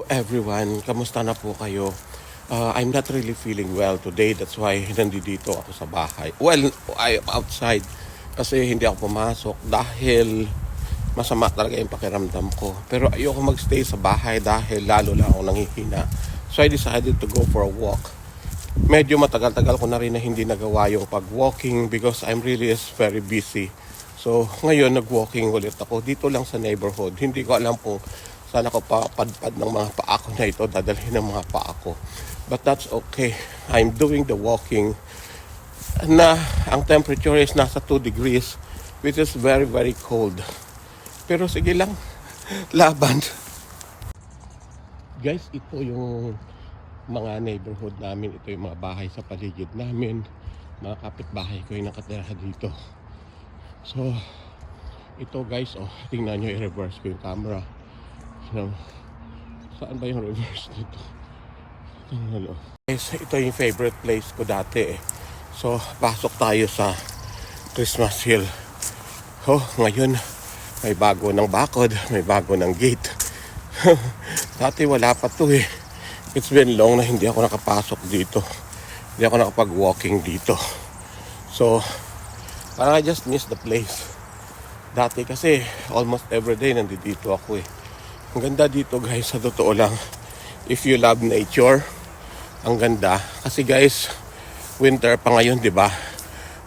everyone, kamusta na po kayo? I'm not really feeling well today. That's why nandito ako sa bahay. Well, I am outside kasi hindi ako pumasok dahil masama talaga yung pakiramdam ko. Pero ayoko magstay sa bahay dahil lalo lang ako nanghihina. So I decided to go for a walk. Medyo matagal-tagal ko na rin na hindi nagawa yung pag-walking because I'm really very busy. So ngayon nag-walking ulit ako dito lang sa neighborhood. Hindi ko alam kung saan ako papadpad ng mga paa ko na ito, dadalhin ng mga paa ko. But that's okay. I'm doing the walking na ang temperature is nasa 2 degrees which is very very cold. Pero sige lang, laban. Guys, ito yung mga neighborhood namin. Ito yung mga bahay sa paligid namin. Mga kapitbahay ko yung nakatira dito. So, ito guys, tingnan nyo, i-reverse ko yung camera. So, saan ba yung reverse dito? Guys, ito yung favorite place ko dati eh. So, pasok tayo sa Christmas Hill. Ngayon, may bago ng bakod, may bago ng gate. Dati wala pa to eh. It's been long na hindi ako nakapasok dito. Hindi ako nakapag-walking dito. So, parang I just miss the place. Dati kasi, almost everyday nandito ako eh. Ang ganda dito guys, sa totoo lang. If you love nature, ang ganda. Kasi guys, winter pa ngayon, di ba?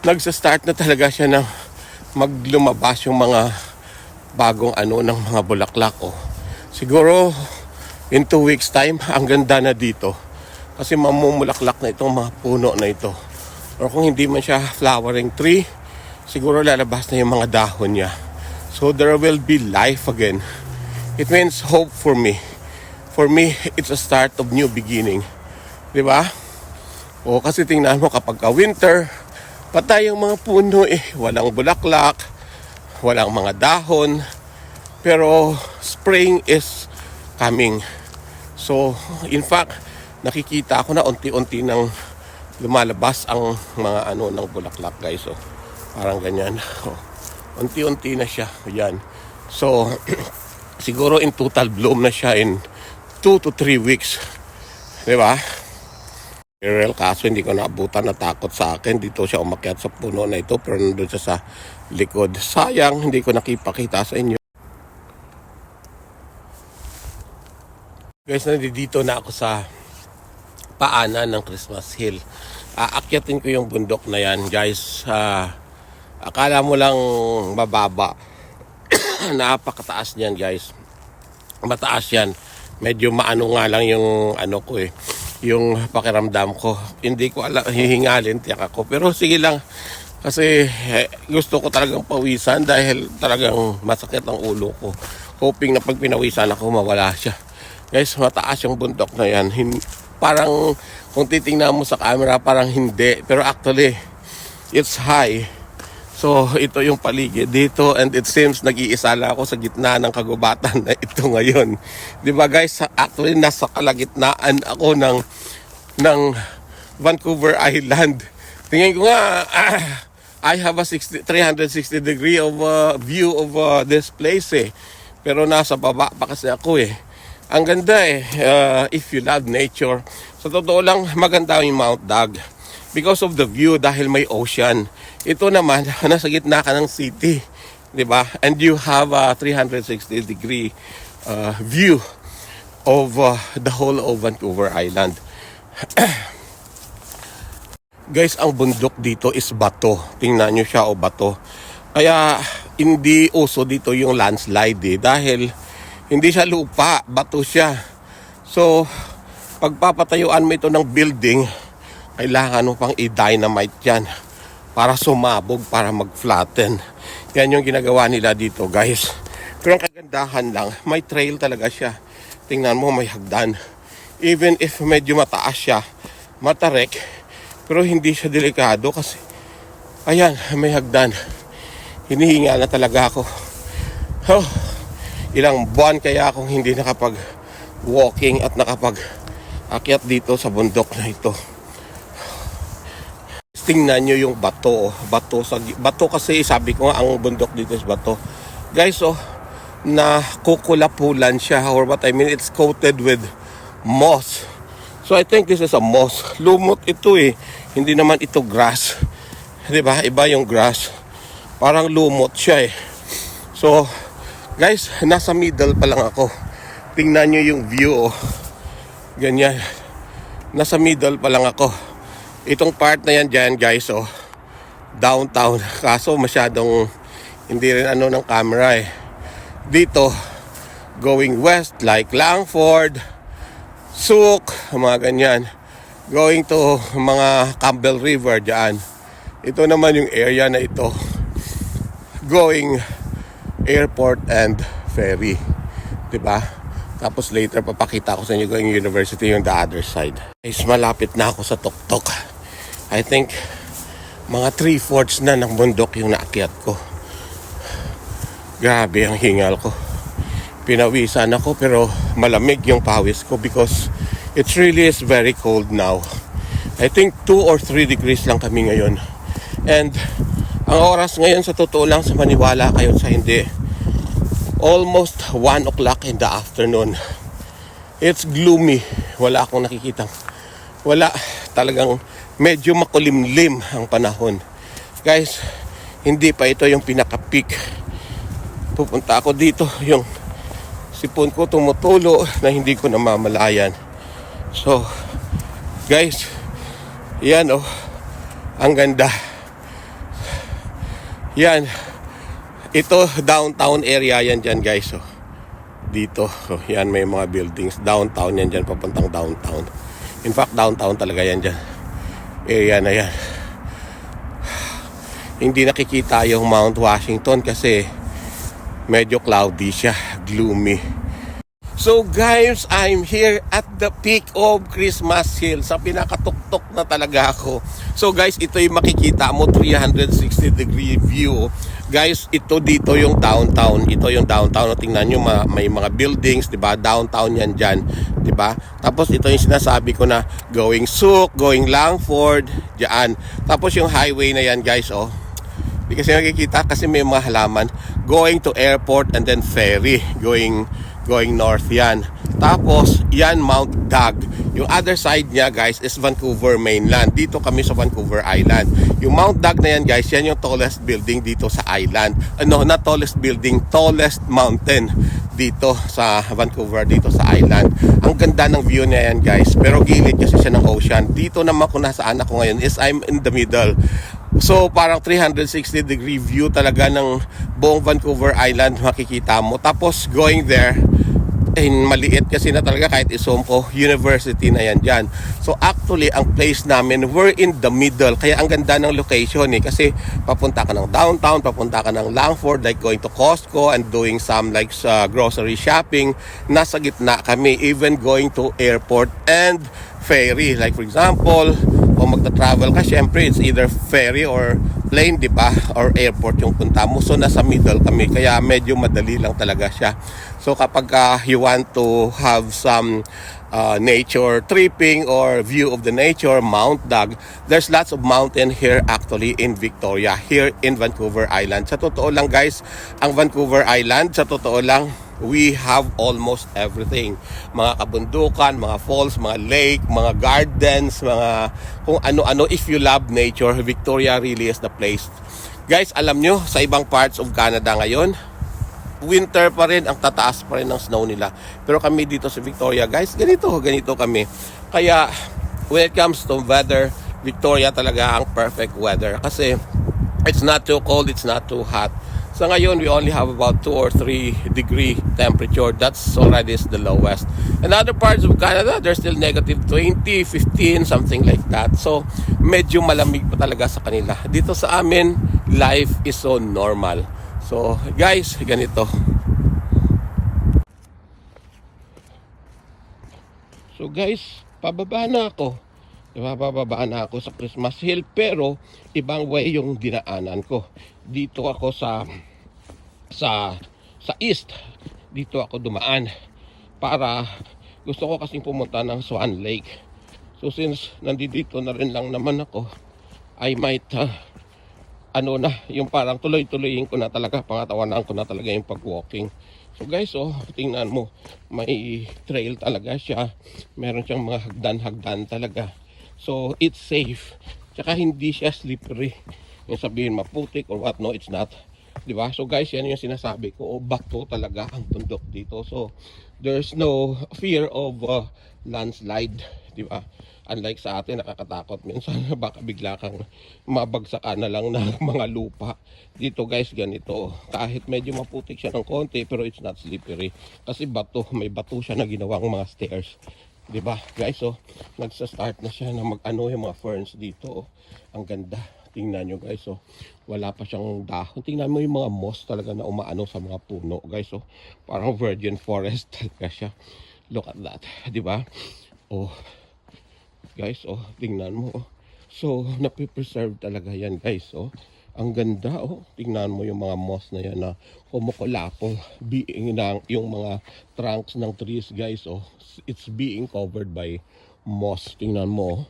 Nagsa-start na talaga siya ng maglumabas yung mga bagong ng mga bulaklak. Siguro, in 2 weeks time, ang ganda na dito. Kasi mamumulaklak na itong mga puno na ito. Or kung hindi man siya flowering tree, siguro lalabas na yung mga dahon niya. So there will be life again. It means hope for me. For me, it's a start of new beginning. Di ba? Kasi tingnan mo kapag winter, patay yung mga puno eh. Walang bulaklak, walang mga dahon. Pero spring is coming. So, in fact, nakikita ko na unti-unti nang lumalabas ang mga ng bulaklak guys. So, parang ganyan. Unti-unti na siya. Yan. So, siguro in total bloom na siya in 2 to 3 weeks. Diba? Real kaso hindi ko naabutan, natakot sa akin. Dito siya umakyat sa puno na ito pero nandun siya sa likod. Sayang, hindi ko nakipakita sa inyo. Guys, nandito na ako sa paanan ng Christmas Hill. Aakyatin ko yung bundok na yan, guys. Akala mo lang mababa. Napakataas niyan, guys. Mataas yan. Medyo maano nga lang yung ko eh. Yung pakiramdam ko. Hindi ko alam, hihingalin, tiyak ako. Pero sige lang. Kasi gusto ko talagang pawisan dahil talagang masakit ang ulo ko. Hoping na pag pinawisan ako, mawala siya. Guys, mataas yung bundok na yan. Parang kung titingnan mo sa camera, parang hindi. Pero actually, it's high. So, ito yung paligid dito and it seems nag-iisa lang ako sa gitna ng kagubatan na ito ngayon. Di ba guys, actually nasa kalagitnaan ako ng Vancouver Island. Tingnan ko nga, I have a 360 degree of view of this place eh. Pero nasa baba pa kasi ako eh. Ang ganda eh, if you love nature. Sa totoo lang, maganda yung Mount Dog. Because of the view, dahil may ocean. Ito naman, nasa gitna ka ng city. Diba? And you have a 360 degree view of the whole of Vancouver Island. Guys, ang bundok dito is bato. Tingnan nyo siya, bato. Kaya, hindi uso dito yung landslide eh. Dahil, hindi siya lupa, bato siya. So, pagpapatayuan mo ito ng building, kailangan mo pang i-dynamite yan para sumabog, para mag-flatten. Yan yung ginagawa nila dito, guys. Pero ang kagandahan lang, may trail talaga siya. Tingnan mo, may hagdan. Even if medyo mataas siya, matarek, pero hindi siya delikado kasi, ayan, may hagdan. Hinihinga na talaga ako. Ilang buwan kaya akong hindi nakapag-walking at nakapag-akyat dito sa bundok na ito. Tingnan nyo yung bato. Bato kasi sabi ko nga ang bundok dito is bato. Guys, na kukulapulan siya, or what I mean, it's coated with moss. So I think this is a moss. Lumot ito eh. Hindi naman ito grass. 'Di ba? Iba yung grass. Parang lumot siya eh. So guys, nasa middle pa lang ako. Tingnan nyo yung view oh. Ganyan. Nasa middle pa lang ako. Itong part na yan dyan guys oh. Downtown. Kaso masyadong hindi rin ano ng camera eh. Dito, going west like Langford, Souk, mga ganyan. Going to mga Campbell River dyan. Ito naman yung area na ito. Going airport and ferry. Diba? Tapos later papakita ko sa inyo going university yung the other side. Guys, malapit na ako sa tuktok. I think mga 3/4 na ng bundok yung naakyat ko. Grabe ang hingal ko. Pinawisan ako pero malamig yung pawis ko because it really is very cold now. I think 2 or 3 degrees lang kami ngayon. And ang oras ngayon sa totoo lang, sa maniwala kayo sa hindi, almost 1 o'clock in the afternoon. It's gloomy. Wala akong nakikitang. Wala. Talagang medyo makulimlim ang panahon. Guys, hindi pa ito yung pinaka-peak. Pupunta ako dito, yung sipon ko tumutulo na hindi ko namamalayan. So, guys, yan oh, ang ganda. Yan. Ito, downtown area yan dyan guys. Oh. Dito, oh, yan may mga buildings. Downtown yan dyan, papuntang downtown. In fact, downtown talaga yan dyan. Area na yan. Hindi nakikita yung Mount Washington kasi medyo cloudy siya, gloomy. So guys, I'm here at the peak of Christmas Hill. Sa pinakatuktok na talaga ako. So guys, ito yung makikita mo, 360 degree view. Guys, ito dito yung downtown. Ito yung downtown. Tingnan nyo, may mga buildings, diba? Downtown yan dyan, diba? Tapos ito yung sinasabi ko na going Souk, going Langford, dyan. Tapos yung highway na yan guys, oh. Hindi kasi nakikita kasi may mga halaman. Going to airport and then ferry. Going north yan. Tapos, yan Mount Dug. Yung other side niya guys is Vancouver mainland. Dito kami sa Vancouver Island. Yung Mount Dug na yan guys, yan yung tallest building dito sa island. No, not tallest building, tallest mountain dito sa Vancouver, dito sa island. Ang ganda ng view niya yan guys. Pero gilid kasi siya ng ocean. Dito naman kung nasaan ako ngayon is I'm in the middle. So parang 360 degree view talaga ng buong Vancouver Island makikita mo. Tapos going there, maliit kasi na talaga kahit i-zoom ko, university na yan dyan. So actually ang place namin, we're in the middle. Kaya ang ganda ng location eh. Kasi papunta ka ng downtown, papunta ka ng Langford, like going to Costco and doing some like grocery shopping. Nasa gitna kami, even going to airport and ferry. Like for example, kung magta-travel ka, syempre it's either ferry or plane, di ba? Or airport yung punta mo. So nasa middle kami, kaya medyo madali lang talaga siya. So kapag you want to have some nature tripping or view of the nature, Mount Dug, there's lots of mountain here actually in Victoria, here in Vancouver Island. Sa totoo lang guys, ang Vancouver Island, sa totoo lang, we have almost everything. Mga kabundukan, mga falls, mga lake, mga gardens, mga kung ano-ano. If you love nature, Victoria really is the place. Guys, alam nyo, sa ibang parts of Canada ngayon, winter pa rin, ang tataas pa rin ng snow nila. Pero kami dito sa Victoria, guys, ganito kami. Kaya, when it comes to weather, Victoria talaga ang perfect weather. Kasi, it's not too cold, it's not too hot. So ngayon, we only have about 2 or 3 degree temperature. That's already is the lowest. In other parts of Canada, there's still negative 20, 15, something like that. So, medyo malamig pa talaga sa kanila. Dito sa amin, life is so normal. So, guys, ganito. So, guys, pababa na ako. Pababa na ako sa Christmas Hill. Pero, ibang way yung dinaanan ko. Dito ako sa east. Dito ako dumaan para gusto ko kasing pumunta ng Swan Lake. So since nandito na rin lang naman ako, I might yung parang tuloy-tuloyin ko na talaga, pangatawanan ko na talaga yung pag-walking. So guys, oh, tingnan mo, may trail talaga siya. Meron siyang mga hagdan-hagdan talaga. So it's safe. Tsaka hindi siya slippery. Yung sabihin maputik or what, no, it's not. Diba? So guys, yan yung sinasabi ko. Oh, bato talaga ang bundok dito. So there's no fear of landslide. Diba? Unlike sa atin, nakakatakot minsan. Baka bigla kang mabagsakan na lang ng mga lupa. Dito guys, ganito. Kahit medyo maputik siya ng konti, pero it's not slippery. Kasi bato, may bato siya na ginawang mga stairs. Diba guys, so nagsa-start na siya na mag-ano yung mga ferns dito. Ang ganda. Tingnan nyo guys, so wala pa siyang dahon. Tingnan mo yung mga moss talaga na umaano sa mga puno guys, so parang virgin forest talaga siya. Look at that, di ba? Oh guys, oh tingnan mo, oh. So napipreserve talaga yan guys, oh. Ang ganda, oh. Tingnan mo yung mga moss na yan na kumukulapol, being ng yung mga trunks ng trees guys, oh. It's being covered by moss. Tingnan mo, oh.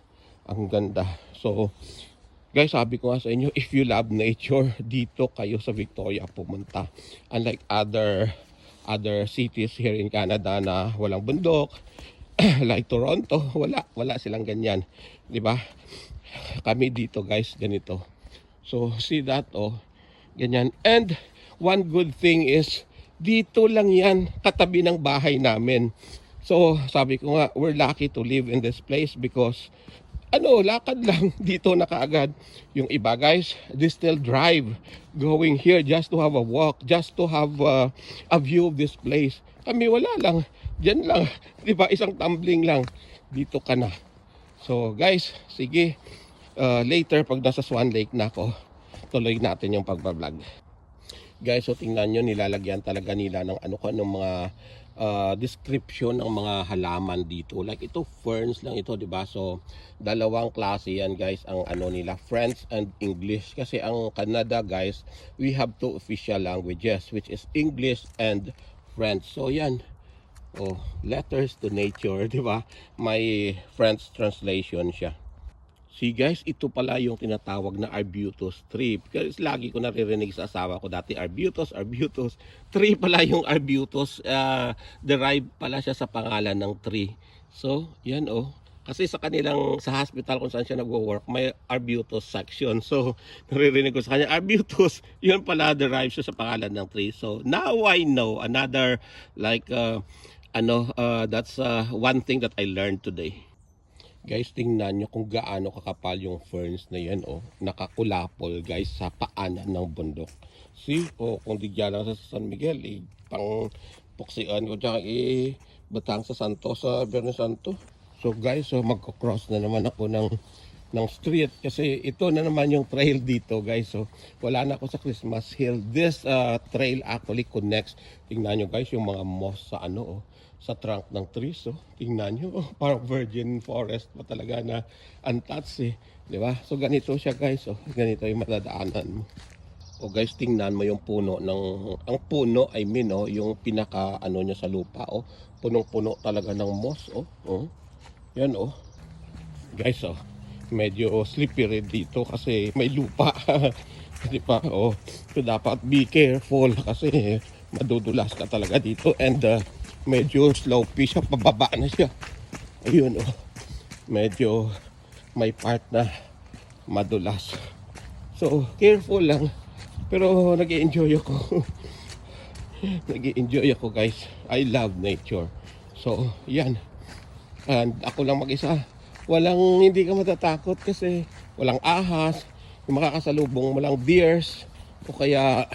Ang ganda. So guys, sabi ko nga sa inyo, if you love nature, dito kayo sa Victoria pumunta. Unlike other cities here in Canada na walang bundok, like Toronto, wala silang ganyan, 'di ba? Kami dito, guys, ganito. So, see that, oh, ganyan. And one good thing is dito lang 'yan, katabi ng bahay namin. So, sabi ko nga, we're lucky to live in this place because lakad lang dito na kaagad. Yung iba guys, they still drive going here just to have a walk, just to have a view of this place. Kami wala lang, dyan lang, di ba, isang tumbling lang, dito ka na. So guys, sige, later pag nasa Swan Lake na ako, tuloy natin yung pagbablog. Guys, so tingnan nyo, nilalagyan talaga nila ng ng mga description ng mga halaman dito. Like ito, ferns lang ito, 'di ba? So dalawang klase yan guys, ang nila, French and English. Kasi ang Canada guys, we have two official languages, which is English and French. So yan, oh, letters to nature, 'di ba? May French translation siya. See guys, ito pala yung tinatawag na arbutus tree. Kasi lagi ko naririnig sa asawa ko dati, arbutus. Tree pala yung arbutus. Derived pala siya sa pangalan ng tree. So, yan oh. Kasi sa hospital kung saan siya nagwo-work, may arbutus section. So, naririnig ko sa kanya, arbutus, yun pala derived siya sa pangalan ng tree. So, now I know another, like, that's one thing that I learned today. Guys, tingnan nyo kung gaano kakapal yung ferns na yan, oh. Nakakulapol, guys, sa paanan ng bundok. See, oh, kung di dyan lang sa San Miguel, pang puksian ko dyan, batang sa Santo, sa Biyernes Santo. So, guys, so magkocross na naman ako ng street kasi ito na naman yung trail dito, guys. So, wala na ako sa Christmas Hill. This trail actually connects. Tingnan nyo, guys, yung mga moss sa oh, sa trunk ng trees, so tingnan nyo, oh, parang virgin forest pa talaga na untouched, di ba? So ganito siya guys, so ganito yung madadaanan mo. O guys, tingnan mo yung puno ang puno, I mean, oh, yung pinaka niya sa lupa, oh, punong-puno talaga ng moss, oh. Yan, oh. Guys, oh, medyo slippery dito kasi may lupa. Di ba? Oh, so dapat be careful kasi madudulas ka talaga dito, and medyo slopey siya, pababa na siya. Ayun, oh. Medyo may part na madulas. So, careful lang. Pero nag-i-enjoy ako. Nag-i-enjoy ako guys. I love nature. So, yan. And ako lang mag-isa. Hindi ka matatakot kasi walang ahas. Yung makakasalubong mo lang deers o kaya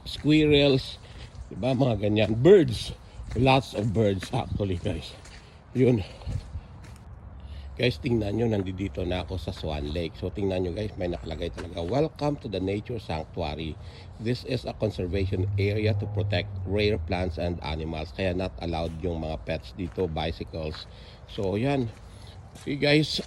squirrels. Diba? Mga ganyan. Birds. Lots of birds actually guys. Yun. Guys, tingnan nyo, nandito na ako sa Swan Lake. So tingnan nyo guys, may nakalagay talaga, welcome to the nature sanctuary. This is a conservation area to protect rare plants and animals. Kaya not allowed yung mga pets dito, bicycles. So yan. See guys,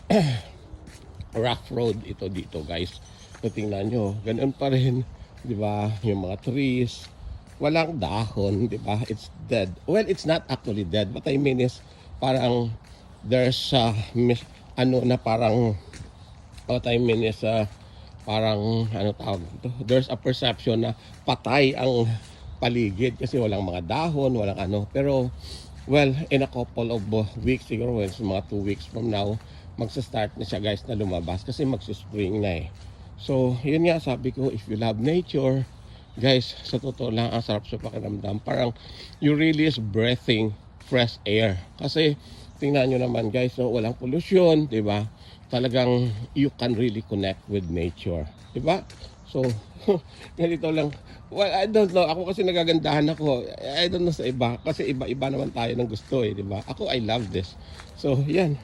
rough road ito dito guys. So tingnan nyo, ganun pa rin, di ba? Yung mga trees, walang dahon, di ba? It's dead. Well, it's not actually dead, but I mean is parang there's parang what I mean is parang tawag ito? There's a perception na patay ang paligid kasi walang mga dahon, walang ano. Pero well, in a couple of weeks siguro, well, mga 2 weeks from now, magsa-start na siya guys na lumabas kasi magsi-spring na eh. So, yun nga sabi ko, if you love nature, guys, sa totoo lang, ang sarap sa pakiramdam. Parang you really is breathing fresh air. Kasi, tingnan nyo naman guys, so, walang pollution, di ba? Talagang you can really connect with nature. Di ba? So, ganito lang. Well, I don't know. Ako kasi nagagandahan ako. I don't know sa iba. Kasi iba-iba naman tayo ng gusto eh, di ba? Ako, I love this. So, yan.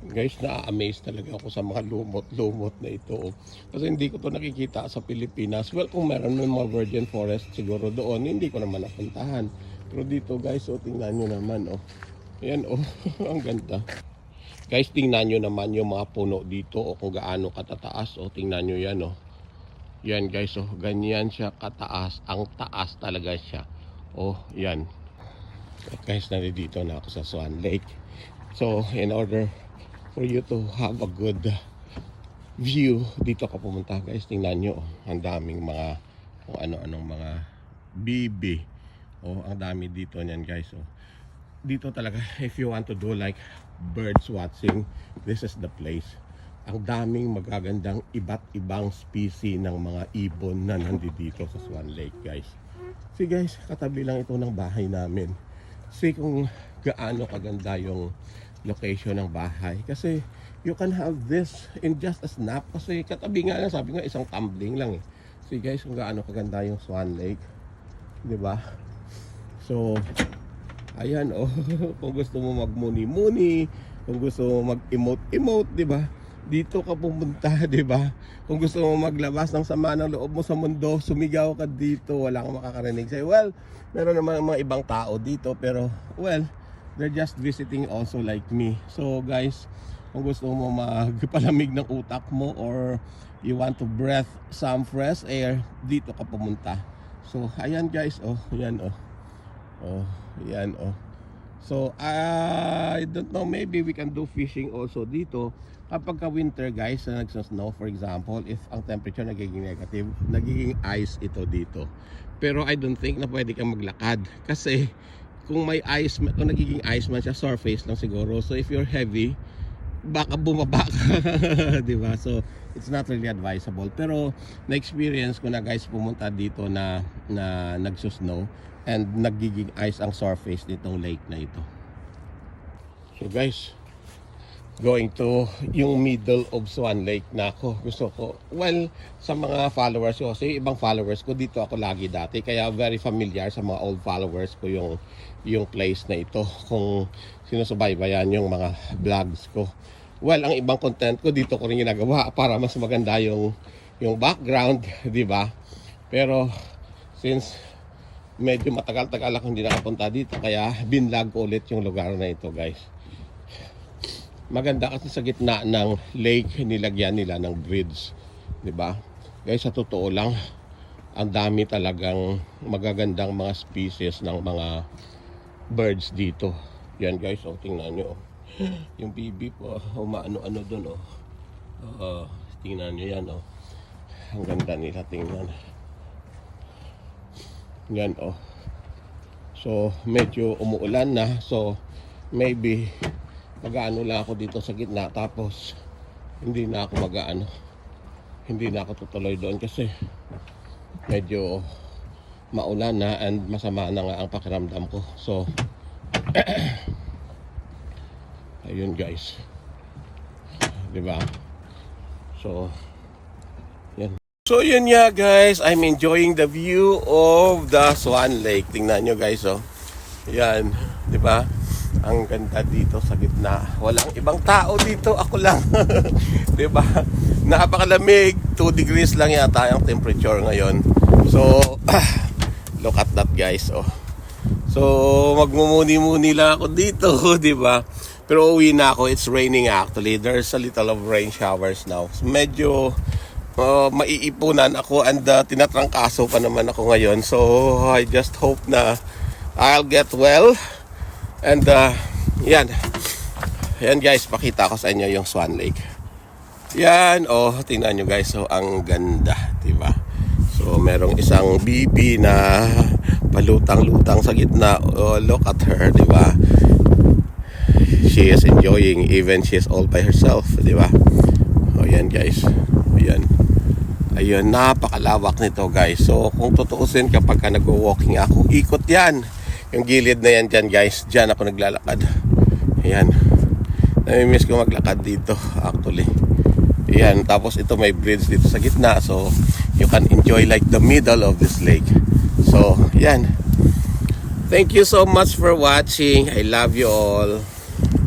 Guys, na-amaze talaga ako sa mga lumot-lumot na ito. Kasi hindi ko to nakikita sa Pilipinas. Well, kung meron may mga virgin forest siguro doon, hindi ko naman napuntahan. Pero dito guys, tingnan nyo naman. Ayan, ang ganda. Guys, tingnan nyo naman yung mga puno dito kung gaano katataas. Tingnan nyo yan. Yan guys, ganyan siya kataas. Ang taas talaga siya. Yan. Guys, nandito na ako sa Swan Lake. So, in order for you to have a good view, dito ka pumunta guys. Tingnan nyo, ang daming mga kung ano-anong mga bibi. Ang dami dito niyan guys. Dito talaga, if you want to do like birds watching, this is the place. Ang daming magagandang iba't ibang species ng mga ibon na nandito sa Swan Lake guys. See guys, katabi lang ito ng bahay namin. See kung gaano kaganda yung location ng bahay. Kasi you can have this in just a snap. Kasi katabi nga lang, sabi nga isang tumbling lang eh. See guys, kung gaano kaganda yung Swan Lake. Diba? So, ayan kung gusto mo magmuni-muni, kung gusto mo mag-emote-emote, diba? Dito ka pumunta, diba? Kung gusto mo maglabas ng sama ng loob mo sa mundo, sumigaw ka dito, wala kang makakarinig sa'yo. Well, meron naman mga ibang tao dito, pero well, they're just visiting also like me. So guys, kung gusto mo magpalamig ng utak mo or you want to breathe some fresh air, dito ka pumunta. So ayan guys, yan yan So I don't know, maybe we can do fishing also dito kapag ka winter guys na nagsasnow. For example, if ang temperature nagiging negative, nagiging ice ito dito. Pero I don't think na pwede kang maglakad kasi kung may ice, kung nagiging ice man siya, surface lang siguro. So if you're heavy, baka bumaba ka. Diba? So it's not really advisable. Pero na-experience ko na guys pumunta dito na nagsusnow and nagiging ice ang surface nitong lake na ito. So guys, going to yung middle of Swan Lake na ako. Gusto ko, well, sa mga followers ko, kasi ibang followers ko, dito ako lagi dati. Kaya very familiar sa mga old followers ko yung place na ito. Kung sinusubaybayan yung mga vlogs ko. Well, ang ibang content ko, dito ko rin ginagawa para mas maganda yung background, di ba? Pero, since medyo matagal-tagal ako hindi nakapunta dito, kaya binlog ko ulit yung lugar na ito, guys. Maganda kasi sa gitna ng lake, nilagyan nila ng bridge, 'di ba? Guys, sa totoo lang, ang dami talagang magagandang mga species ng mga birds dito. Yan guys, tingnan nyo. Yung bibi po, umaano-ano doon tingnan nyo yan Ang ganda nila tingnan. Yan So, medyo umuulan na. So, maybe mag-aano lang ako dito sa gitna, tapos hindi na ako hindi na ako tutuloy doon kasi medyo maulan na and masama na nga ang pakiramdam ko. So ayun guys, diba? So yan. So yun nga guys, I'm enjoying the view of the Swan Lake. Tingnan nyo guys, yan, diba? Ang ganda dito sa gitna. Walang ibang tao dito, ako lang. 'Di ba? Napakalamig, 2 degrees lang yata ang temperature ngayon. So, look at that guys, So, magmumuni-muni lang ako dito, 'di ba? Pero uwi na ako, it's raining actually. There's a little of rain showers now. So, medyo maiipunan ako and tinatrangkaso pa naman ako ngayon. So, I just hope na I'll get well. And yan guys, pakita ko sa inyo yung Swan Lake. Yan, tingnan nyo guys, ang ganda, diba? So merong isang bibi na palutang-lutang sa gitna. Oh, look at her, di ba? She is enjoying, even she is all by herself, di ba? O yan guys, ayan. Ayun, napakalawak nito guys. So kung tutuusin, kapag ka nag-walking ako, ikot yan. Yung gilid na yan dyan guys, dyan ako naglalakad. Ayan, namimiss ko maglakad dito actually. Ayan, tapos ito may bridge dito sa gitna, so you can enjoy like the middle of this lake. So, ayan. Thank you so much for watching. I love you all.